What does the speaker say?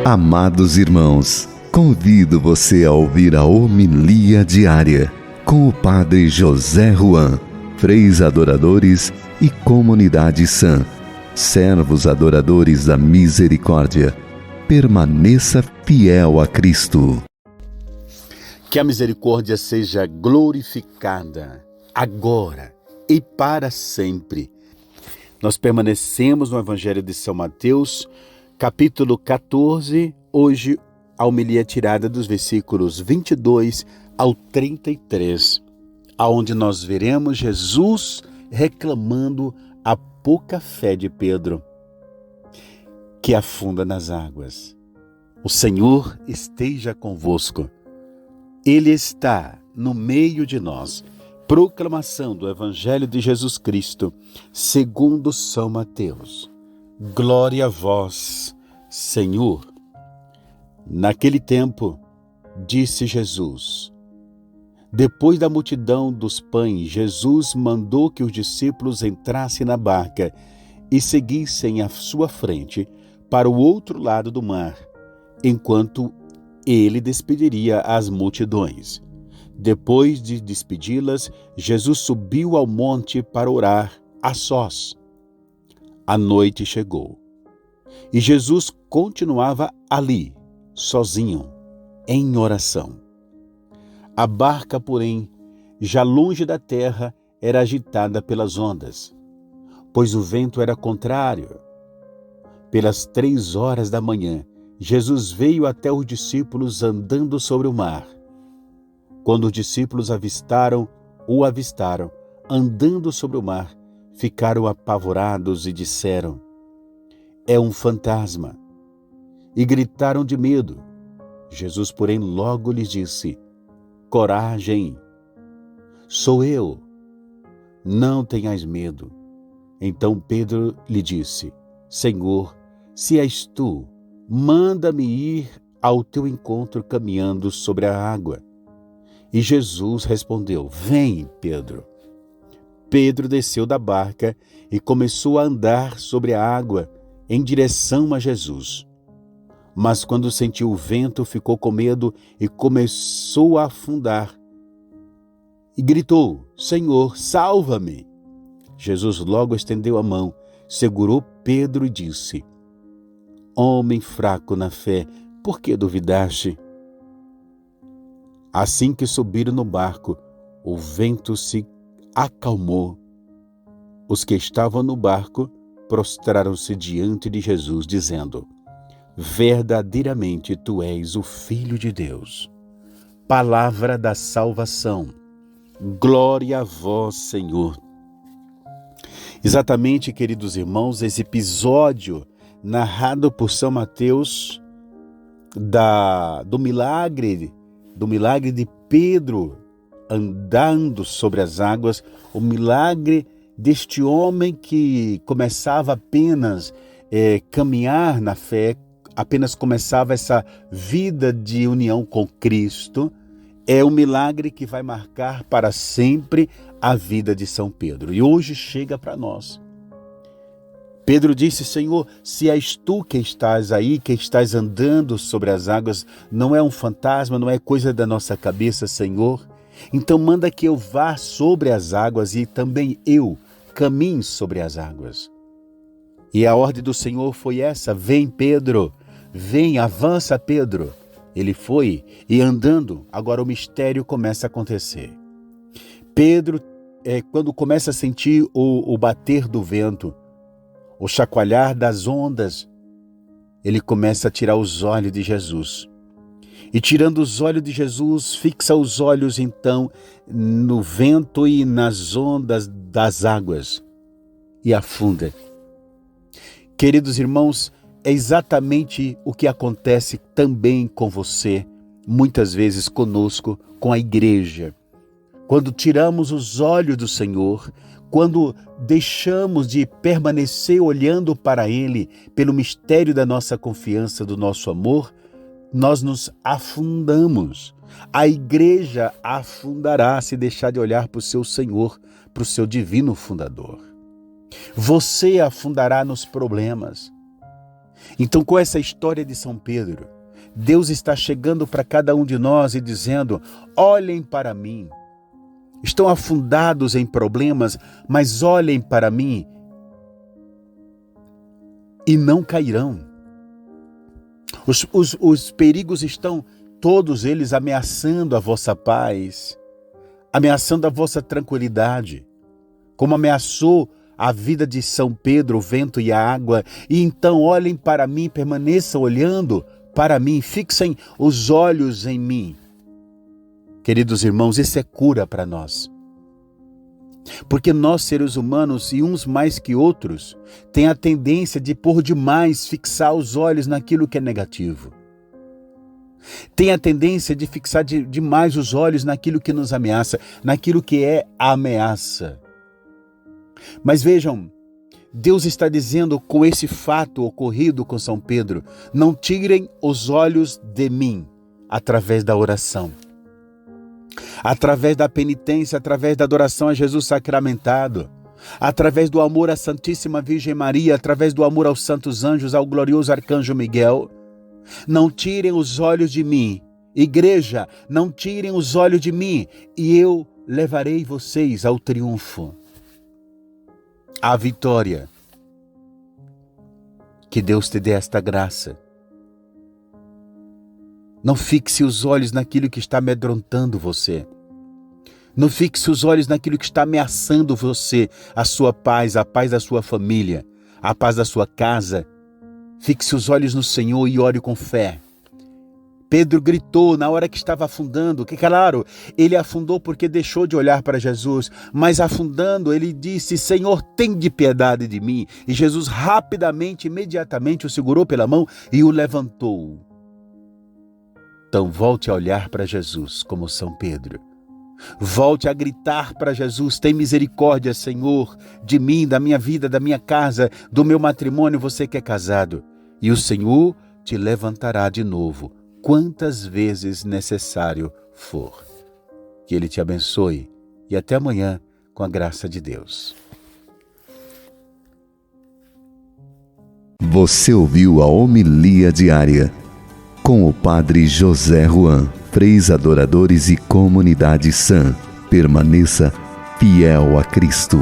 Amados irmãos, convido você a ouvir a homilia diária com o Padre José Ruan, freis adoradores e comunidade sã, servos adoradores da misericórdia. Permaneça fiel a Cristo. Que a misericórdia seja glorificada agora e para sempre. Nós permanecemos no Evangelho de São Mateus, capítulo 14, hoje a homilia tirada dos versículos 22 ao 33, aonde nós veremos Jesus reclamando a pouca fé de Pedro, que afunda nas águas. O Senhor esteja convosco. Ele está no meio de nós. Proclamação do Evangelho de Jesus Cristo, segundo São Mateus. Glória a vós, Senhor. Naquele tempo, disse Jesus: depois da multidão dos pães, Jesus mandou que os discípulos entrassem na barca e seguissem à sua frente para o outro lado do mar, enquanto ele despediria as multidões. Depois de despedi-las, Jesus subiu ao monte para orar a sós. A noite chegou e Jesus continuava ali, sozinho, em oração. A barca, porém, já longe da terra, era agitada pelas ondas, pois o vento era contrário. Pelas 3 horas da manhã, Jesus veio até os discípulos andando sobre o mar. Quando os discípulos o avistaram, andando sobre o mar, ficaram apavorados e disseram: é um fantasma, e gritaram de medo. Jesus, porém, logo lhes disse: coragem, sou eu, não tenhais medo. Então Pedro lhe disse: Senhor, se és tu, manda-me ir ao teu encontro caminhando sobre a água. E Jesus respondeu: vem, Pedro. Pedro desceu da barca e começou a andar sobre a água em direção a Jesus. Mas quando sentiu o vento, ficou com medo e começou a afundar. E gritou: Senhor, salva-me! Jesus logo estendeu a mão, segurou Pedro e disse: homem fraco na fé, por que duvidaste? Assim que subiram no barco, o vento se acalmou. Os que estavam no barco prostraram-se diante de Jesus, dizendo: verdadeiramente tu és o Filho de Deus. Palavra da salvação. Glória a vós, Senhor. Exatamente, queridos irmãos, esse episódio narrado por São Mateus do milagre de Pedro andando sobre as águas, o milagre deste homem que começava apenas caminhar na fé, apenas começava essa vida de união com Cristo, é um milagre que vai marcar para sempre a vida de São Pedro. E hoje chega para nós. Pedro disse: Senhor, se és tu que estás aí, que estás andando sobre as águas, não é um fantasma, não é coisa da nossa cabeça, Senhor. Então manda que eu vá sobre as águas e também eu caminhe sobre as águas. E a ordem do Senhor foi essa: vem, Pedro, vem, avança, Pedro. Ele foi e andando, agora o mistério começa a acontecer. Pedro, quando começa a sentir o bater do vento, o chacoalhar das ondas, ele começa a tirar os olhos de Jesus. E tirando os olhos de Jesus, fixa os olhos então no vento e nas ondas das águas e afunda. Queridos irmãos, é exatamente o que acontece também com você, muitas vezes conosco, com a igreja. Quando tiramos os olhos do Senhor, quando deixamos de permanecer olhando para Ele pelo mistério da nossa confiança, do nosso amor, nós nos afundamos. A igreja afundará se deixar de olhar para o seu Senhor, para o seu divino fundador. Você afundará nos problemas. Então, com essa história de São Pedro, Deus está chegando para cada um de nós e dizendo: olhem para mim. Estão afundados em problemas, mas olhem para mim e não cairão. Os perigos estão, todos eles, ameaçando a vossa paz, ameaçando a vossa tranquilidade, como ameaçou a vida de São Pedro, o vento e a água. E então olhem para mim, permaneçam olhando para mim, fixem os olhos em mim. Queridos irmãos, isso é cura para nós. Porque nós, seres humanos, e uns mais que outros, tem a tendência de por demais fixar os olhos naquilo que é negativo. Tem a tendência de fixar demais os olhos naquilo que nos ameaça, naquilo que é a ameaça. Mas vejam, Deus está dizendo com esse fato ocorrido com São Pedro: não tirem os olhos de mim, através da oração, através da penitência, através da adoração a Jesus sacramentado, através do amor à Santíssima Virgem Maria, através do amor aos santos anjos, ao glorioso arcanjo Miguel. Não tirem os olhos de mim. Igreja, não tirem os olhos de mim, e eu levarei vocês ao triunfo, à vitória. Que Deus te dê esta graça. Não fixe os olhos naquilo que está amedrontando você. Não fixe os olhos naquilo que está ameaçando você, a sua paz, a paz da sua família, a paz da sua casa. Fixe os olhos no Senhor e ore com fé. Pedro gritou na hora que estava afundando, que claro, ele afundou porque deixou de olhar para Jesus, mas afundando ele disse: Senhor, tem de piedade de mim. E Jesus rapidamente, imediatamente o segurou pela mão e o levantou. Então volte a olhar para Jesus como São Pedro. Volte a gritar para Jesus: tem misericórdia, Senhor, de mim, da minha vida, da minha casa, do meu matrimônio, você que é casado. E o Senhor te levantará de novo, quantas vezes necessário for. Que Ele te abençoe e até amanhã, com a graça de Deus. Você ouviu a homilia diária com o Padre José Juan, Freis Adoradores e Comunidade Sã. Permaneça fiel a Cristo.